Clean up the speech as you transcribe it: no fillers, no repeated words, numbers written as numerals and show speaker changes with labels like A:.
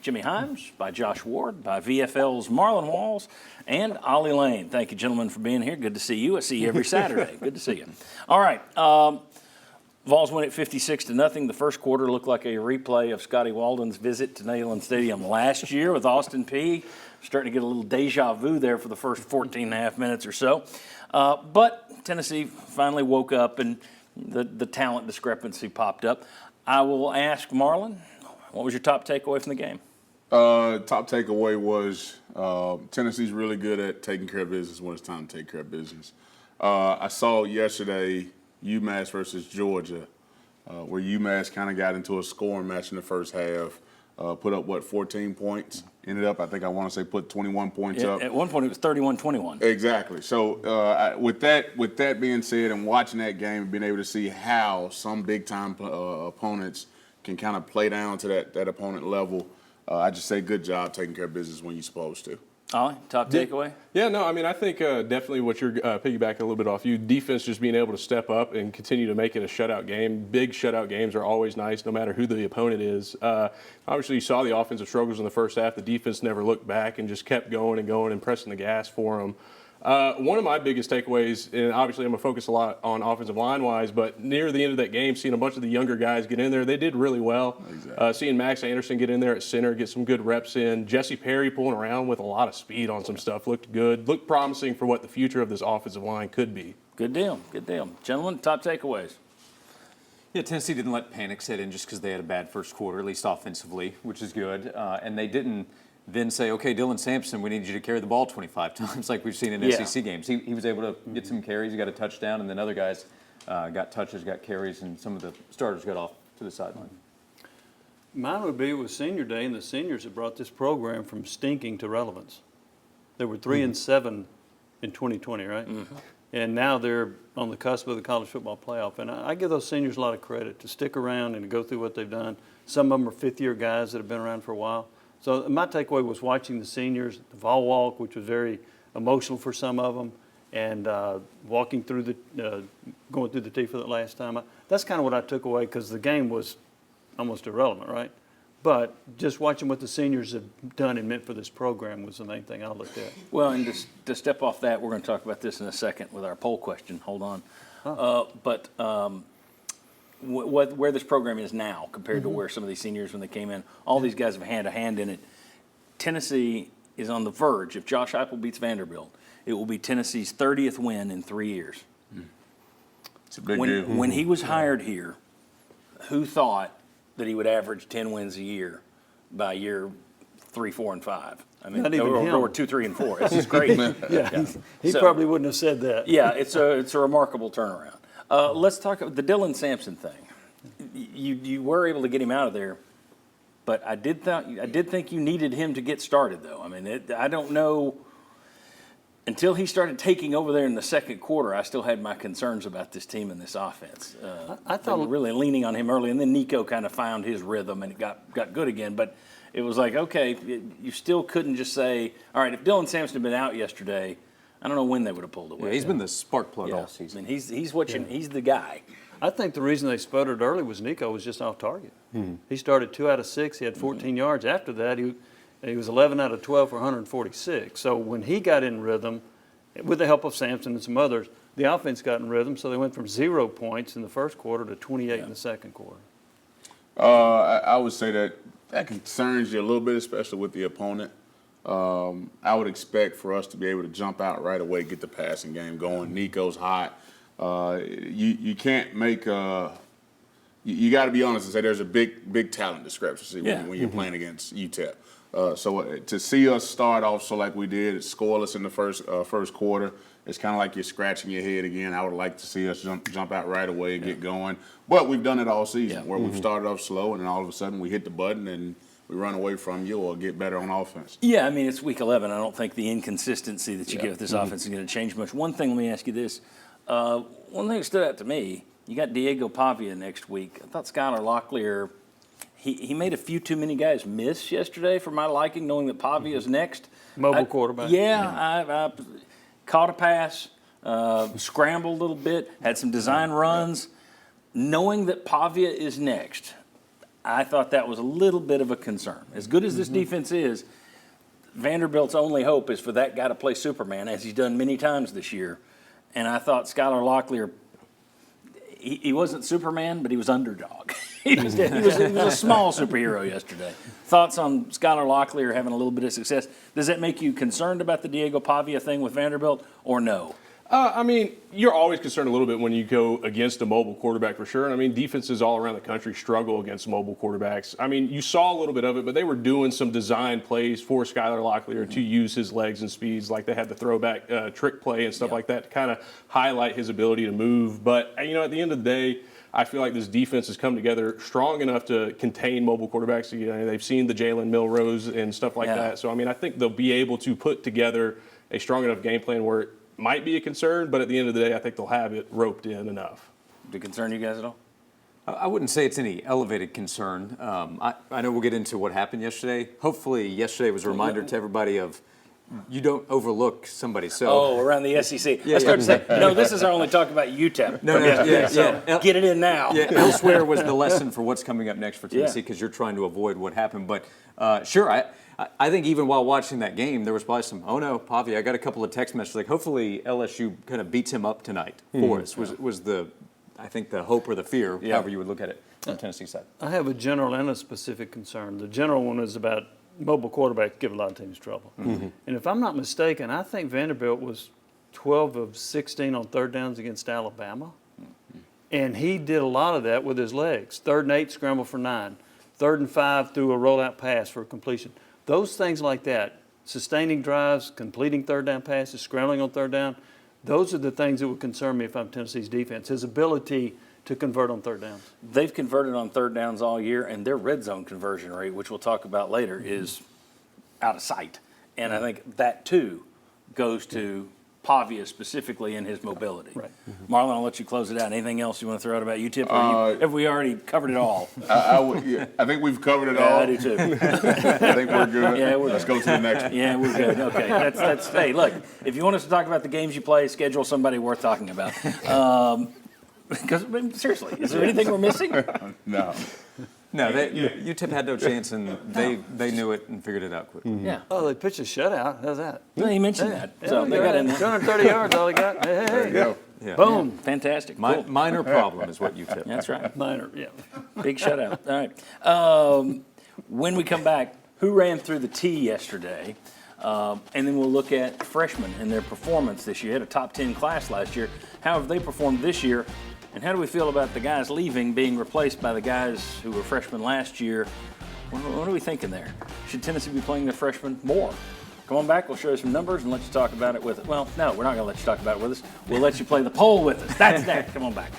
A: Jimmy Himes, by Josh Ward, by VFL's Marlon Walls, and Ollie Lane. Thank you, gentlemen, for being here. Good to see you. I see you every Saturday. Good to see you. All right. Vols win at 56-0. The first quarter looked like a replay of Scotty Walden's visit to Neyland Stadium last year with Austin Peay. Starting to get a little deja vu there for the first 14 and a half minutes or so. But Tennessee finally woke up and the talent discrepancy popped up. I will ask Marlon, what was your top takeaway from the game?
B: Top takeaway was Tennessee's really good at taking care of business when it's time to take care of business. I saw yesterday UMass versus Georgia, where UMass kind of got into a scoring match in the first half, put up, 14 points? Ended up, I think I want to say, put 21 points up.
A: At one point, it was 31-21.
B: Exactly. So with that being said, and watching that game and being able to see how some big-time opponents can kind of play down to that opponent level, I just say good job taking care of business when you're supposed to.
A: Ollie, top takeaway?
C: Yeah, no, I mean, I think definitely what you're piggybacking a little bit off you. Defense just being able to step up and continue to make it a shutout game. Big shutout games are always nice, no matter who the opponent is. Obviously, you saw the offensive struggles in the first half. The defense never looked back and just kept going and going and pressing the gas for them. One of my biggest takeaways, and obviously I'm going to focus a lot on offensive line-wise, but near the end of that game, seeing a bunch of the younger guys get in there, they did really well. Exactly. Seeing Max Anderson get in there at center, get some good reps in. Jesse Perry pulling around with a lot of speed on some stuff, looked good. Looked promising for what the future of this offensive line could be.
A: Good deal, good deal. Gentlemen, top takeaways?
D: Yeah, Tennessee didn't let panic set in just because they had a bad first quarter, at least offensively, which is good. And they didn't then say, okay, Dylan Sampson, we need you to carry the ball 25 times like we've seen in SEC games. He was able to get some carries. He got a touchdown, and then other guys got touches, got carries, and some of the starters got off to the sideline.
E: Mine would be with Senior Day, and the seniors have brought this program from stinking to relevance. They were 3-7 in 2020, right? Mm-hmm. And now they're on the cusp of the college football playoff. And I give those seniors a lot of credit to stick around and to go through what they've done. Some of them are fifth-year guys that have been around for a while. So my takeaway was watching the seniors, the Vol Walk, which was very emotional for some of them, and walking through going through the T for the last time. That's kind of what I took away because the game was almost irrelevant, right? But just watching what the seniors have done and meant for this program was the main thing I looked at.
A: Well, and to step off that, we're going to talk about this in a second with our poll question. Hold on. Where this program is now compared to where some of these seniors when they came in, all these guys have hand a hand in it. Tennessee is on the verge. If Josh Heupel beats Vanderbilt, it will be Tennessee's 30th win in 3 years.
B: It's a big deal.
A: When he was hired here, who thought that he would average 10 wins a year by year 3, 4, and 5? I mean,
E: Not even him.
A: or 2, 3, and 4. This is crazy.
E: He probably wouldn't have said that.
A: Yeah, it's a remarkable turnaround. Let's talk about the Dylan Sampson thing. You were able to get him out of there, but I did think you needed him to get started, though. I mean, I don't know. Until he started taking over there in the second quarter, I still had my concerns about this team and this offense. I thought we were really leaning on him early, and then Nico kind of found his rhythm and it got good again. But it was like, okay, you still couldn't just say, all right, if Dylan Sampson had been out yesterday, I don't know when they would have pulled away.
D: Yeah, he's been the spark plug all season.
A: I mean, he's the guy.
E: I think the reason they sputtered early was Nico was just off target. He started 2 out of 6. He had 14 yards. After that, he was 11 out of 12 for 146. So when he got in rhythm, with the help of Sampson and some others, the offense got in rhythm. So they went from 0 points in the first quarter to 28 in the second quarter.
B: I would say that concerns you a little bit, especially with the opponent. I would expect for us to be able to jump out right away, get the passing game going. Nico's hot. You can't make you got to be honest and say there's a big talent discrepancy when you're playing against Utep. So to see us start off so like we did, scoreless in the first quarter, it's kind of like you're scratching your head again. I would like to see us jump out right away and get going. But we've done it all season where we've started off slow and then all of a sudden we hit the button and we run away from you or get better on offense.
A: Yeah, I mean, it's week 11. I don't think the inconsistency that you get with this offense is going to change much. One thing, let me ask you this. One thing that stood out to me, you got Diego Pavia next week. I thought Skylar Locklear, he made a few too many guys miss yesterday for my liking, knowing that Pavia is next.
E: Mobile quarterback.
A: I caught a pass, scrambled a little bit, had some design runs. Knowing that Pavia is next, I thought that was a little bit of a concern. As good as this defense is, Vanderbilt's only hope is for that guy to play Superman, as he's done many times this year. And I thought Skylar Locklear, he wasn't Superman, but he was underdog. he was a small superhero yesterday. Thoughts on Skylar Locklear having a little bit of success? Does that make you concerned about the Diego Pavia thing with Vanderbilt, or no?
C: I mean, you're always concerned a little bit when you go against a mobile quarterback for sure. And I mean, defenses all around the country struggle against mobile quarterbacks. I mean, you saw a little bit of it, but they were doing some design plays for Skylar Locklear to use his legs and speeds. Like they had the throwback trick play and stuff like that to kind of highlight his ability to move. But, you know, at the end of the day, I feel like this defense has come together strong enough to contain mobile quarterbacks. You know, they've seen the Jalen Milrose and stuff like that. So, I mean, I think they'll be able to put together a strong enough game plan where it might be a concern, but at the end of the day, I think they'll have it roped in enough.
A: Did it concern you guys at all?
D: I wouldn't say it's any elevated concern. I know we'll get into what happened yesterday. Hopefully, yesterday was a reminder to everybody of you don't overlook somebody. So
A: around the SEC. I started to say, no, this is our only talk about Utep. Get it in now.
D: Yeah, elsewhere was the lesson for what's coming up next for Tennessee because you're trying to avoid what happened. But sure, I think even while watching that game, there was probably some, oh no, Pavia, I got a couple of text messages like, hopefully LSU kind of beats him up tonight for us, was the, I think, the hope or the fear, however you would look at it on the Tennessee side.
E: I have a general and a specific concern. The general one is about mobile quarterbacks give a lot of teams trouble. And if I'm not mistaken, I think Vanderbilt was 12 of 16 on third downs against Alabama. And he did a lot of that with his legs. 3rd and 8, scramble for 9. 3rd and 5, threw a rollout pass for completion. Those things like that, sustaining drives, completing third down passes, scrambling on third down, those are the things that would concern me if I'm Tennessee's defense, his ability to convert on third downs.
A: They've converted on third downs all year, and their red zone conversion rate, which we'll talk about later, is out of sight. And I think that, too, goes to Pavia specifically in his mobility.
E: Right.
A: Marlon, I'll let you close it out. Anything else you want to throw out about Utep? Have we already covered it all?
B: I think we've covered it all.
A: I do too.
B: I think we're good.
A: Yeah,
B: Let's go to the next one.
A: Yeah, we're good. Okay, that's. Hey, look, if you want us to talk about the games you play, schedule somebody worth talking about. Because seriously, is there anything we're missing?
B: No.
D: No, UTEP had no chance, and they knew it and figured it out quickly.
A: Yeah.
E: Oh, they pitched a shutout. How's that?
A: No, he mentioned that. So they
E: Yeah,
A: got in there.
E: 230 yards, all he got. Hey,
B: There you go.
D: Yeah.
E: boom.
A: Fantastic. Cool.
D: Minor problem is what UTEP.
A: That's right.
E: Minor, yeah.
A: Big shutout. All right. When we come back, who ran through the T yesterday? And then we'll look at freshmen and their performance this year. Had a top 10 class last year. How have they performed this year? And how do we feel about the guys leaving being replaced by the guys who were freshmen last year? What are we thinking there? Should Tennessee be playing their freshmen more? Come on back. We'll show you some numbers and let you talk about it with us. Well, no, we're not going to let you talk about it with us. We'll let you play the poll with us. That's next. Come on back.